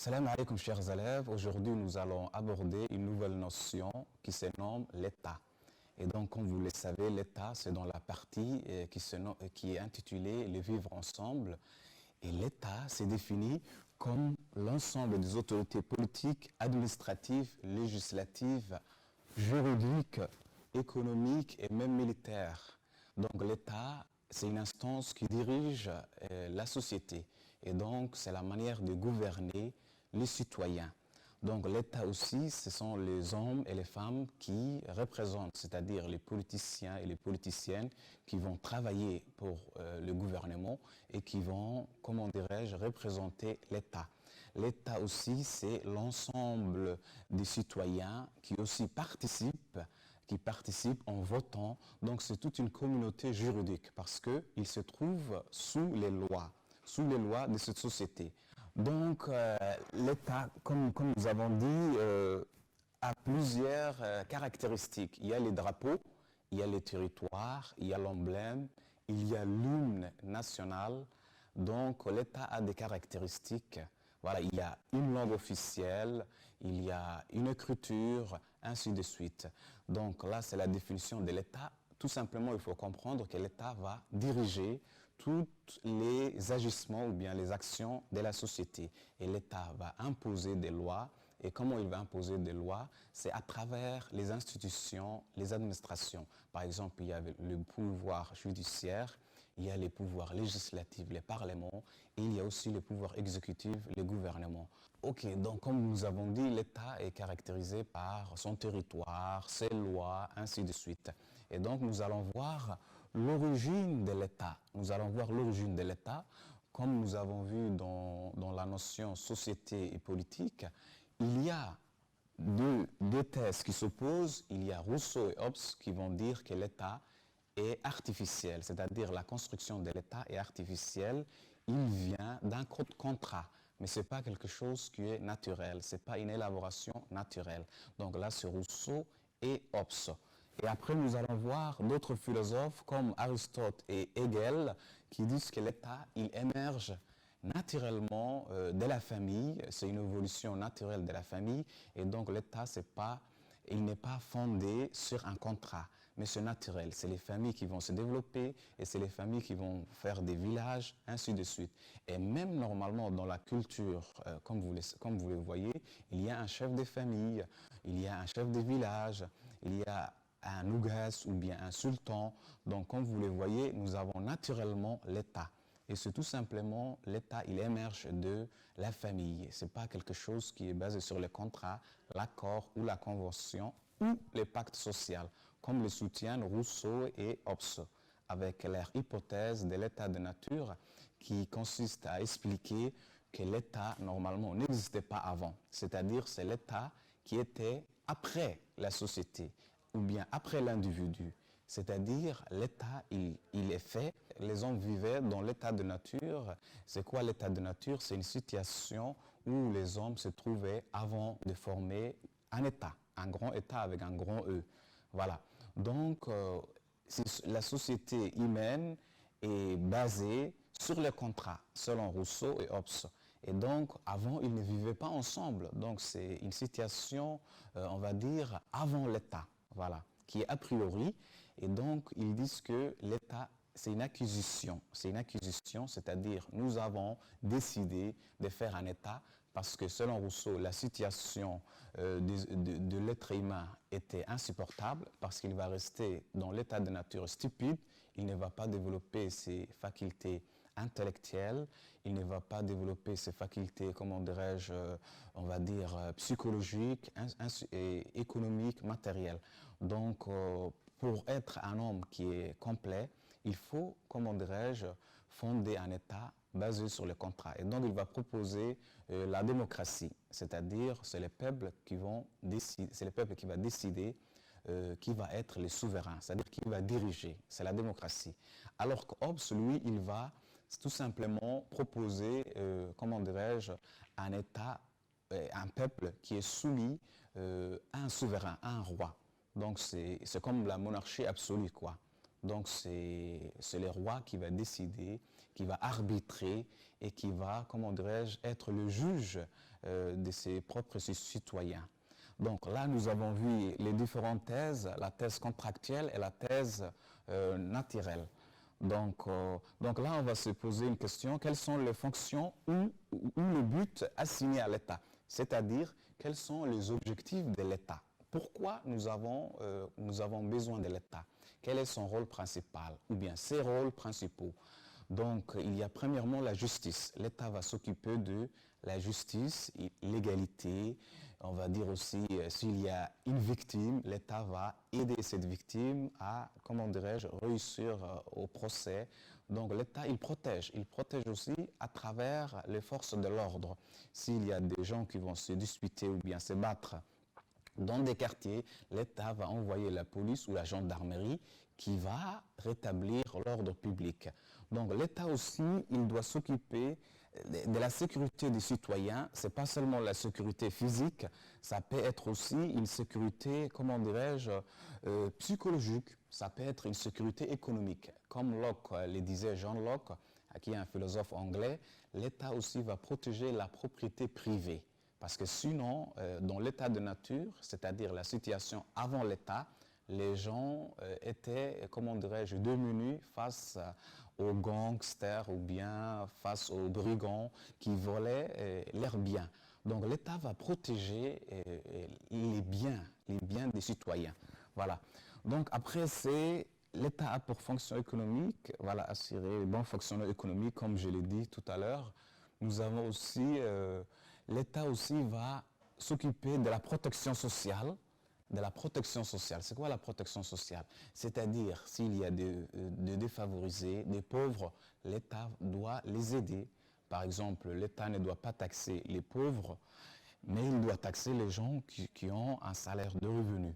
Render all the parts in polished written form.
Salam alaikum chers élèves, aujourd'hui nous allons aborder une nouvelle notion qui se nomme l'État. Et donc comme vous le savez, l'État c'est dans la partie qui est intitulée « Le vivre ensemble ». Et l'État s'est défini comme l'ensemble des autorités politiques, administratives, législatives, juridiques, économiques et même militaires. Donc l'État, c'est une instance qui dirige la société. Et donc c'est la manière de gouverner les citoyens. Donc l'État aussi, ce sont les hommes et les femmes qui représentent, c'est-à-dire les politiciens et les politiciennes qui vont travailler pour le gouvernement et qui vont, comment dirais-je, représenter l'État. L'État aussi, c'est l'ensemble des citoyens qui aussi participent en votant. Donc c'est toute une communauté juridique parce qu'ils se trouvent sous les lois de cette société. Donc l'État, comme nous avons dit, a plusieurs caractéristiques. Il y a les drapeaux, il y a les territoires, il y a l'emblème, il y a l'hymne national. Donc l'État a des caractéristiques. Voilà, il y a une langue officielle, il y a une écriture, ainsi de suite. Donc là, c'est la définition de l'État. Tout simplement, il faut comprendre que l'État va diriger tous les agissements ou bien les actions de la société. Et l'État va imposer des lois. Et comment il va imposer des lois? C'est à travers les institutions, les administrations. Par exemple, il y a le pouvoir judiciaire, il y a les pouvoirs législatifs, les parlements, et il y a aussi le pouvoir exécutif, le gouvernement. Ok, donc comme nous avons dit, l'État est caractérisé par son territoire, ses lois, ainsi de suite. Et donc nous allons voir l'origine de l'État. Nous allons voir l'origine de l'État, comme nous avons vu dans la notion société et politique. Il y a deux thèses qui s'opposent. Il y a Rousseau et Hobbes qui vont dire que l'État est artificiel, c'est-à-dire la construction de l'État est artificielle. Il vient d'un contrat, mais ce n'est pas quelque chose qui est naturel, ce n'est pas une élaboration naturelle. Donc là, c'est Rousseau et Hobbes. Et après, nous allons voir d'autres philosophes comme Aristote et Hegel qui disent que l'État, il émerge naturellement de la famille, c'est une évolution naturelle de la famille, et donc l'État, il n'est pas fondé sur un contrat, mais c'est naturel. C'est les familles qui vont se développer et c'est les familles qui vont faire des villages, ainsi de suite. Et même normalement dans la culture, comme vous le voyez, il y a un chef de famille, il y a un chef de village, il y a un ougas ou bien un sultan. Donc comme vous le voyez, nous avons naturellement l'État. Et c'est tout simplement, l'État, il émerge de la famille. Ce n'est pas quelque chose qui est basé sur le contrat, l'accord ou la convention ou le pacte social, comme le soutiennent Rousseau et Hobbes, avec leur hypothèse de l'état de nature qui consiste à expliquer que l'État, normalement, n'existait pas avant. C'est-à-dire, c'est l'État qui était après la société ou bien après l'individu. C'est-à-dire, l'État, il est fait, les hommes vivaient dans l'état de nature. C'est quoi l'état de nature? C'est une situation où les hommes se trouvaient avant de former un État, un grand État avec un grand E. Voilà. Donc, la société humaine est basée sur les contrats, selon Rousseau et Hobbes. Et donc, avant, ils ne vivaient pas ensemble. Donc, c'est une situation, on va dire, avant l'État. Voilà, qui est a priori, et donc ils disent que l'État, c'est une acquisition, c'est-à-dire nous avons décidé de faire un État parce que selon Rousseau, la situation de l'être humain était insupportable parce qu'il va rester dans l'état de nature stupide, il ne va pas développer ses facultés intellectuelles, il ne va pas développer ses facultés, comment dirais-je, on va dire psychologiques, et économiques, matérielles. Donc, pour être un homme qui est complet, il faut, comment dirais-je, fonder un État basé sur le contrat. Et donc, il va proposer la démocratie, c'est-à-dire c'est le peuple qui va décider qui va être le souverain, c'est-à-dire qui va diriger, c'est la démocratie. Alors que Hobbes, lui, il va tout simplement proposer, comment dirais-je, un État, un peuple qui est soumis à un souverain, à un roi. Donc c'est comme la monarchie absolue, quoi. Donc c'est le roi qui va décider qui va arbitrer et qui va, comment dirais-je, être le juge de ses propres citoyens. Donc là, nous avons vu les différentes thèses, la thèse contractuelle et la thèse naturelle. Donc là, on va se poser une question, quelles sont les fonctions ou le but assigné à l'État? C'est-à-dire, quels sont les objectifs de l'État? Pourquoi nous avons besoin de l'État? Quel est son rôle principal? Ou bien ses rôles principaux? Donc, il y a premièrement la justice. L'État va s'occuper de la justice, l'égalité. On va dire aussi, s'il y a une victime, l'État va aider cette victime à, comment dirais-je, réussir au procès. Donc, l'État, il protège aussi à travers les forces de l'ordre. S'il y a des gens qui vont se disputer ou bien se battre dans des quartiers, l'État va envoyer la police ou la gendarmerie qui va rétablir l'ordre public. Donc l'État aussi, il doit s'occuper de la sécurité des citoyens. Ce n'est pas seulement la sécurité physique, ça peut être aussi une sécurité, comment dirais-je, psychologique. Ça peut être une sécurité économique. Comme Locke le disait, John Locke, qui est un philosophe anglais, l'État aussi va protéger la propriété privée. Parce que sinon, dans l'état de nature, c'est-à-dire la situation avant l'État, les gens étaient, comment dirais-je, démunis face aux gangsters ou bien face aux brigands qui volaient leurs biens. Donc l'État va protéger les biens des citoyens. Voilà. Donc après, l'État a pour fonction économique, voilà, assurer le bon fonctionnement économique, comme je l'ai dit tout à l'heure. Nous avons aussi, l'État aussi va s'occuper de la protection sociale. C'est quoi la protection sociale? C'est-à-dire, s'il y a des défavorisés, des pauvres, l'État doit les aider. Par exemple, l'État ne doit pas taxer les pauvres, mais il doit taxer les gens qui ont un salaire de revenu.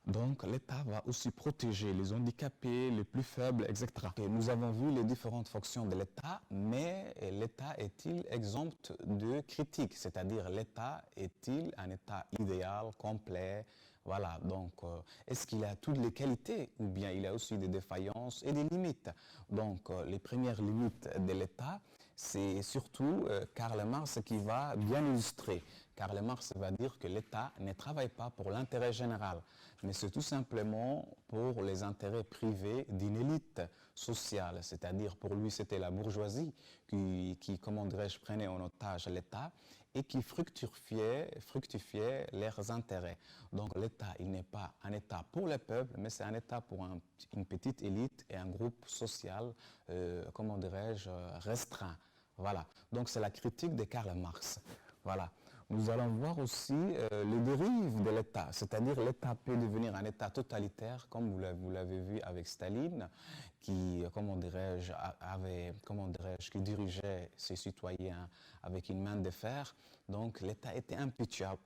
Donc l'État va aussi protéger les handicapés, les plus faibles, etc. Et nous avons vu les différentes fonctions de l'État, mais l'État est-il exempt de critiques? C'est-à-dire l'État est-il un État idéal, complet? Voilà, donc est-ce qu'il a toutes les qualités ou bien il a aussi des défaillances et des limites? Donc les premières limites de l'État, c'est surtout Karl Marx qui va bien illustrer. Karl Marx va dire que l'État ne travaille pas pour l'intérêt général, mais c'est tout simplement pour les intérêts privés d'une élite sociale. C'est-à-dire pour lui, c'était la bourgeoisie qui comment dirais-je, prenait en otage l'État et qui fructifiait leurs intérêts. Donc l'État, il n'est pas un État pour le peuple, mais c'est un État pour une petite élite et un groupe social, comment dirais-je, restreint. Voilà. Donc c'est la critique de Karl Marx. Voilà. Nous allons voir aussi les dérives de l'État, c'est-à-dire l'État peut devenir un État totalitaire, comme vous l'avez vu avec Staline, qui, comment dirais-je, qui dirigeait ses citoyens avec une main de fer. Donc l'État était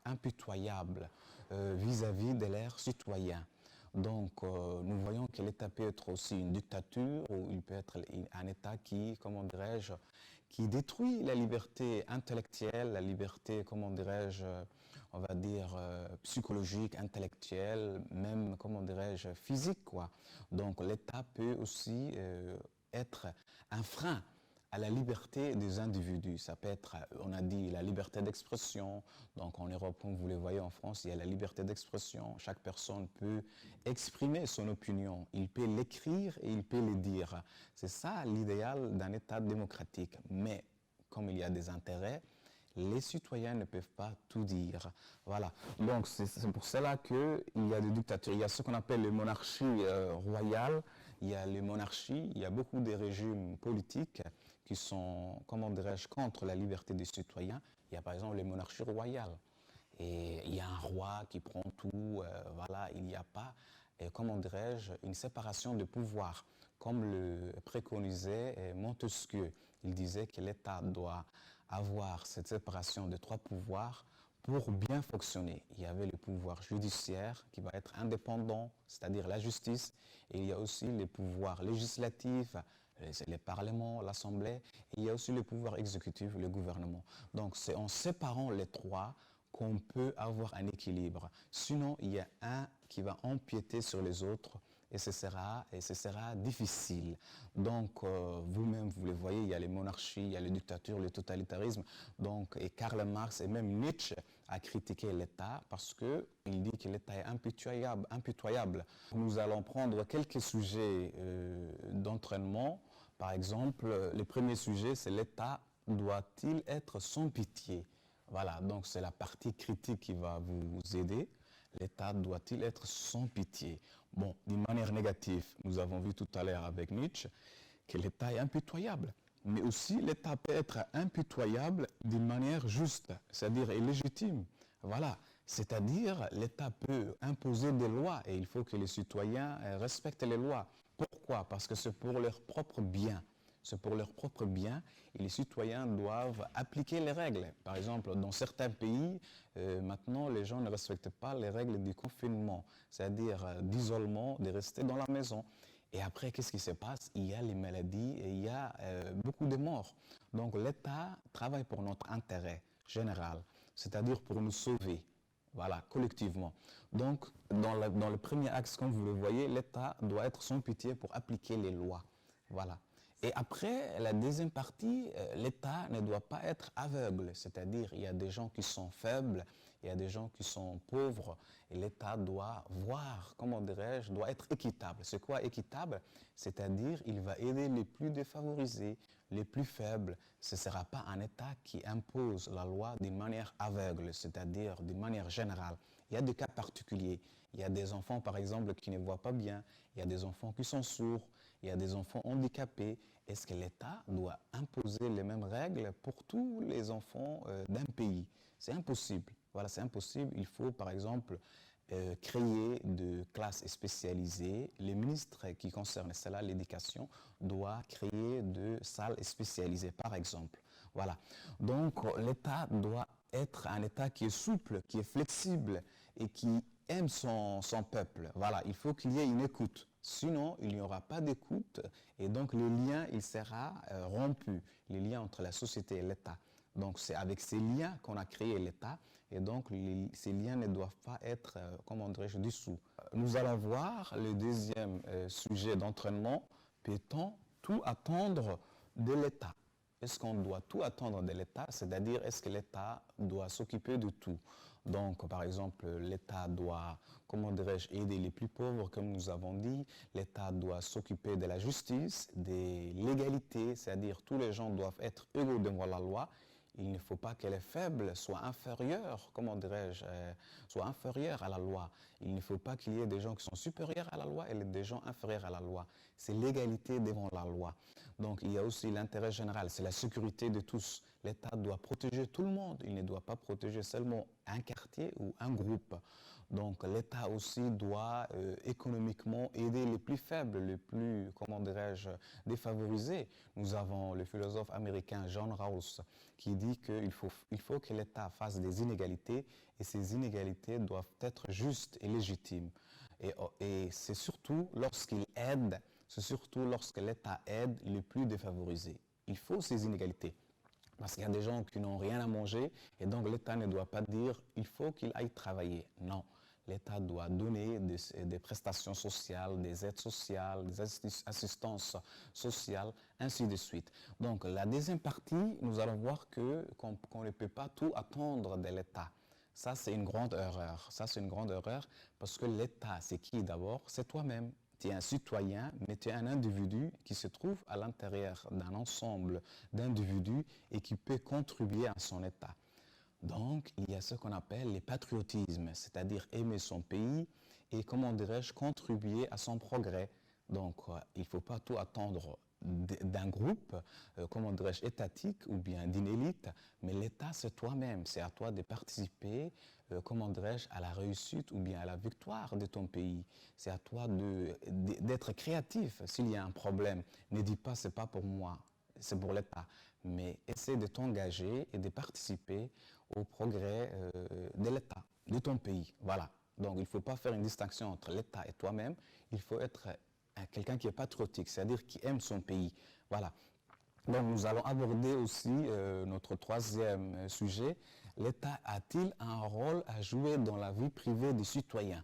impitoyable vis-à-vis de leurs citoyens. Donc nous voyons que l'État peut être aussi une dictature ou il peut être un État qui, comment dirais-je, qui détruit la liberté intellectuelle, la liberté, comment dirais-je, on va dire psychologique, intellectuelle, même, comment dirais-je, physique, quoi. Donc l'État peut aussi être un frein à la liberté des individus. Ça peut être, on a dit, la liberté d'expression. Donc en Europe, comme vous le voyez en France, il y a la liberté d'expression. Chaque personne peut exprimer son opinion. Il peut l'écrire et il peut le dire. C'est ça l'idéal d'un État démocratique. Mais comme il y a des intérêts, les citoyens ne peuvent pas tout dire. Voilà. Donc c'est pour cela qu'il y a des dictatures. Il y a ce qu'on appelle les monarchies royales. Il y a les monarchies, il y a beaucoup de régimes politiques qui sont, comment dirais-je, contre la liberté des citoyens. Il y a par exemple les monarchies royales. Et il y a un roi qui prend tout, voilà, il n'y a pas, comment dirais-je, une séparation de pouvoir, comme le préconisait Montesquieu. Il disait que l'État doit avoir cette séparation de trois pouvoirs pour bien fonctionner. Il y avait le pouvoir judiciaire qui va être indépendant, c'est-à-dire la justice, et il y a aussi les pouvoirs législatifs, c'est le Parlement, l'Assemblée, et il y a aussi le pouvoir exécutif, le gouvernement. Donc c'est en séparant les trois qu'on peut avoir un équilibre. Sinon, il y a un qui va empiéter sur les autres et ce sera difficile. Donc, vous-même, vous le voyez, il y a les monarchies, il y a les dictatures, le totalitarisme. Donc, et Karl Marx et même Nietzsche a critiqué l'État parce qu'il dit que l'État est impitoyable, impitoyable. Nous allons prendre quelques sujets d'entraînement. Par exemple, le premier sujet, c'est l'État doit-il être sans pitié? Voilà, donc c'est la partie critique qui va vous aider. L'État doit-il être sans pitié? Bon, d'une manière négative, nous avons vu tout à l'heure avec Nietzsche que l'État est impitoyable. Mais aussi, l'État peut être impitoyable d'une manière juste, c'est-à-dire légitime. Voilà, c'est-à-dire l'État peut imposer des lois et il faut que les citoyens respectent les lois. Pourquoi? Parce que c'est pour leur propre bien. C'est pour leur propre bien et les citoyens doivent appliquer les règles. Par exemple, dans certains pays, maintenant, les gens ne respectent pas les règles du confinement, c'est-à-dire d'isolement, de rester dans la maison. Et après, qu'est-ce qui se passe? Il y a les maladies et il y a beaucoup de morts. Donc l'État travaille pour notre intérêt général, c'est-à-dire pour nous sauver. Voilà, collectivement. Donc, dans le premier axe, comme vous le voyez, l'État doit être sans pitié pour appliquer les lois. Voilà. Et après, la deuxième partie, l'État ne doit pas être aveugle, c'est-à-dire il y a des gens qui sont faibles, il y a des gens qui sont pauvres, et l'État doit voir, comment dirais-je, doit être équitable. C'est quoi équitable? C'est-à-dire il va aider les plus défavorisés, les plus faibles. Ce ne sera pas un État qui impose la loi d'une manière aveugle, c'est-à-dire d'une manière générale. Il y a des cas particuliers. Il y a des enfants, par exemple, qui ne voient pas bien. Il y a des enfants qui sont sourds. Il y a des enfants handicapés. Est-ce que l'État doit imposer les mêmes règles pour tous les enfants d'un pays? C'est impossible. Voilà, c'est impossible. Il faut, par exemple, créer de classes spécialisées. Le ministre qui concerne cela, l'éducation, doit créer de salles spécialisées, par exemple. Voilà. Donc, l'État doit être un État qui est souple, qui est flexible et qui aime son peuple. Voilà, il faut qu'il y ait une écoute. Sinon, il n'y aura pas d'écoute et donc le lien, il sera rompu, les liens entre la société et l'État. Donc, c'est avec ces liens qu'on a créé l'État et donc ces liens ne doivent pas être, comment dirais-je, dissous. Nous allons voir le deuxième sujet d'entraînement. Peut-on tout attendre de l'État? Est-ce qu'on doit tout attendre de l'État? C'est-à-dire, est-ce que l'État doit s'occuper de tout? Donc, par exemple, l'État doit, comment dirais-je, aider les plus pauvres, comme nous avons dit. L'État doit s'occuper de la justice, de l'égalité, c'est-à-dire tous les gens doivent être égaux devant la loi. Il ne faut pas que les faibles soient inférieurs, comment dirais-je, soient inférieurs à la loi. Il ne faut pas qu'il y ait des gens qui sont supérieurs à la loi et des gens inférieurs à la loi. C'est l'égalité devant la loi. Donc il y a aussi l'intérêt général, c'est la sécurité de tous. L'État doit protéger tout le monde, il ne doit pas protéger seulement un quartier ou un groupe. Donc l'État aussi doit économiquement aider les plus faibles, les plus, comment dirais-je, défavorisés. Nous avons le philosophe américain John Rawls qui dit qu'il faut que l'État fasse des inégalités et ces inégalités doivent être justes et légitimes. Et c'est surtout lorsqu'il aide, c'est surtout lorsque l'État aide les plus défavorisés. Il faut ces inégalités. Parce qu'il y a des gens qui n'ont rien à manger et donc l'État ne doit pas dire il faut qu'il aille travailler. Non, l'État doit donner des prestations sociales, des aides sociales, des assistances sociales, ainsi de suite. Donc la deuxième partie, nous allons voir qu'on ne peut pas tout attendre de l'État. Ça, c'est une grande erreur. Ça, c'est une grande erreur parce que l'État, c'est qui d'abord? C'est toi-même. Tu es un citoyen, mais tu es un individu qui se trouve à l'intérieur d'un ensemble d'individus et qui peut contribuer à son État. Donc, il y a ce qu'on appelle le patriotisme, c'est-à-dire aimer son pays et, comment dirais-je, contribuer à son progrès. Donc, il ne faut pas tout attendre d'un groupe, comment dirais-je, étatique ou bien d'une élite, mais l'État, c'est toi-même, c'est à toi de participer, comment dirais-je, à la réussite ou bien à la victoire de ton pays. C'est à toi d'être créatif. S'il y a un problème, ne dis pas, c'est pas pour moi, c'est pour l'État, mais essaie de t'engager et de participer au progrès de l'État, de ton pays. Voilà. Donc, il ne faut pas faire une distinction entre l'État et toi-même. Il faut être quelqu'un qui est patriotique, c'est-à-dire qui aime son pays. Voilà. Donc, nous allons aborder aussi notre troisième sujet. L'État a-t-il un rôle à jouer dans la vie privée des citoyens?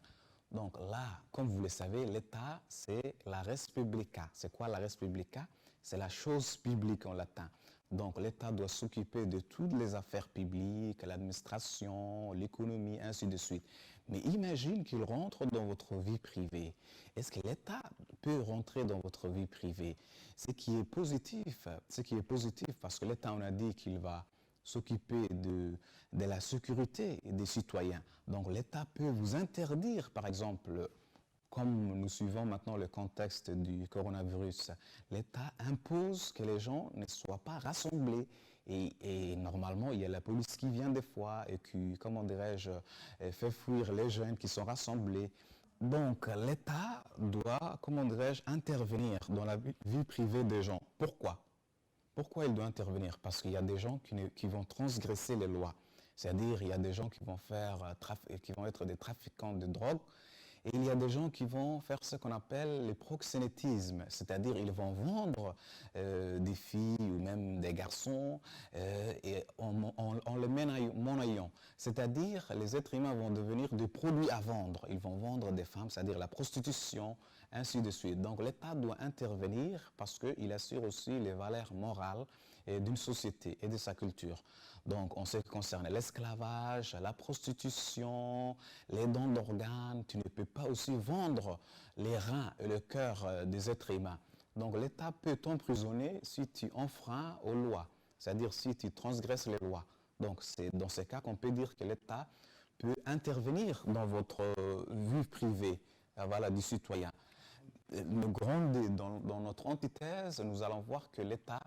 Donc là, comme vous le savez, l'État, c'est la res publica. C'est quoi la res publica? C'est la chose publique en latin. Donc l'État doit s'occuper de toutes les affaires publiques, l'administration, l'économie, ainsi de suite. Mais imagine qu'il rentre dans votre vie privée. Est-ce que l'État peut rentrer dans votre vie privée? Ce qui est positif parce que l'État, on a dit qu'il va s'occuper de la sécurité des citoyens. Donc l'État peut vous interdire, par exemple, comme nous suivons maintenant le contexte du coronavirus, l'État impose que les gens ne soient pas rassemblés. Et normalement, il y a la police qui vient des fois et qui, comment dirais-je, fait fuir les jeunes qui sont rassemblés. Donc l'État doit, comment dirais-je, intervenir dans la vie privée des gens. Pourquoi? Pourquoi il doit intervenir? Parce qu'il y a des gens qui vont transgresser les lois. C'est-à-dire, il y a des gens qui vont qui vont être des trafiquants de drogue, et il y a des gens qui vont faire ce qu'on appelle le proxénétisme, c'est-à-dire ils vont vendre des filles ou même des garçons et en les monnayant. C'est-à-dire les êtres humains vont devenir des produits à vendre. Ils vont vendre des femmes, c'est-à-dire la prostitution, ainsi de suite. Donc l'État doit intervenir parce qu'il assure aussi les valeurs morales d'une société et de sa culture. Donc, en ce qui concerne l'esclavage, la prostitution, les dons d'organes, tu ne peux pas aussi vendre les reins et le cœur des êtres humains. Donc, l'État peut t'emprisonner si tu enfreins aux lois, c'est-à-dire si tu transgresses les lois. Donc, c'est dans ce cas qu'on peut dire que l'État peut intervenir dans votre vie privée, voilà, du citoyen. Le grand D, dans notre antithèse, nous allons voir que l'État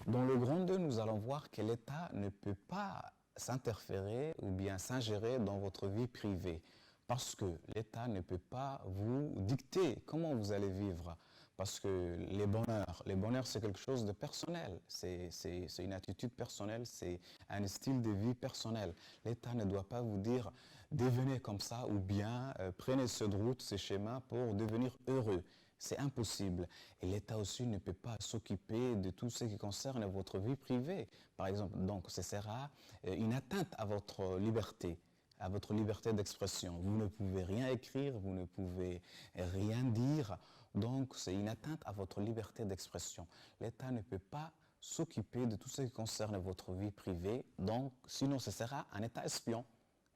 dans le grand 2, nous allons voir que l'État ne peut pas s'interférer ou bien s'ingérer dans votre vie privée parce que l'État ne peut pas vous dicter comment vous allez vivre. Parce que les bonheurs c'est quelque chose de personnel, c'est une attitude personnelle, c'est un style de vie personnel. L'État ne doit pas vous dire devenez comme ça ou bien prenez cette route, ce schéma pour devenir heureux. C'est impossible. Et l'État aussi ne peut pas s'occuper de tout ce qui concerne votre vie privée. Par exemple, donc ce sera une atteinte à votre liberté d'expression. Vous ne pouvez rien écrire, vous ne pouvez rien dire. Donc c'est une atteinte à votre liberté d'expression. L'État ne peut pas s'occuper de tout ce qui concerne votre vie privée. Donc sinon ce sera un État espion.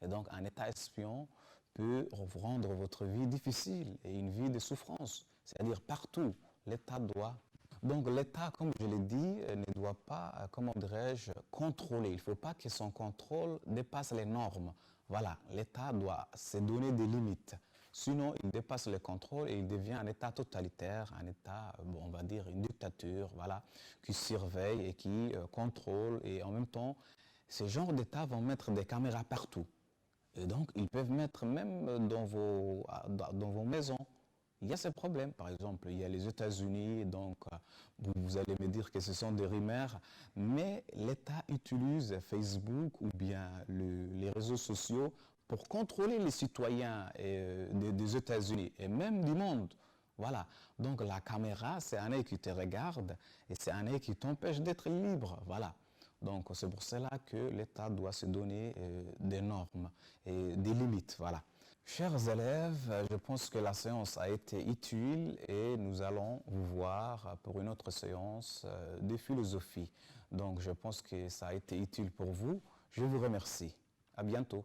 Et donc un État espion peut rendre votre vie difficile et une vie de souffrance. C'est-à-dire partout, l'État doit. Donc l'État, comme je l'ai dit, ne doit pas, comment dirais-je, contrôler. Il ne faut pas que son contrôle dépasse les normes. Voilà, l'État doit se donner des limites. Sinon, il dépasse le contrôle et il devient un État totalitaire, un État, bon, on va dire une dictature, voilà, qui surveille et qui contrôle. Et en même temps, ces genres d'États vont mettre des caméras partout. Et donc, ils peuvent mettre même dans vos maisons. Il y a ces problèmes. Par exemple, il y a les États-Unis, donc vous allez me dire que ce sont des rumeurs, mais l'État utilise Facebook ou bien les réseaux sociaux pour contrôler les citoyens des États-Unis et même du monde. Voilà. Donc la caméra, c'est un œil qui te regarde et c'est un œil qui t'empêche d'être libre. Voilà. Donc c'est pour cela que l'État doit se donner des normes et des limites. Voilà. Chers élèves, je pense que la séance a été utile et nous allons vous voir pour une autre séance de philosophie. Donc je pense que ça a été utile pour vous. Je vous remercie. À bientôt.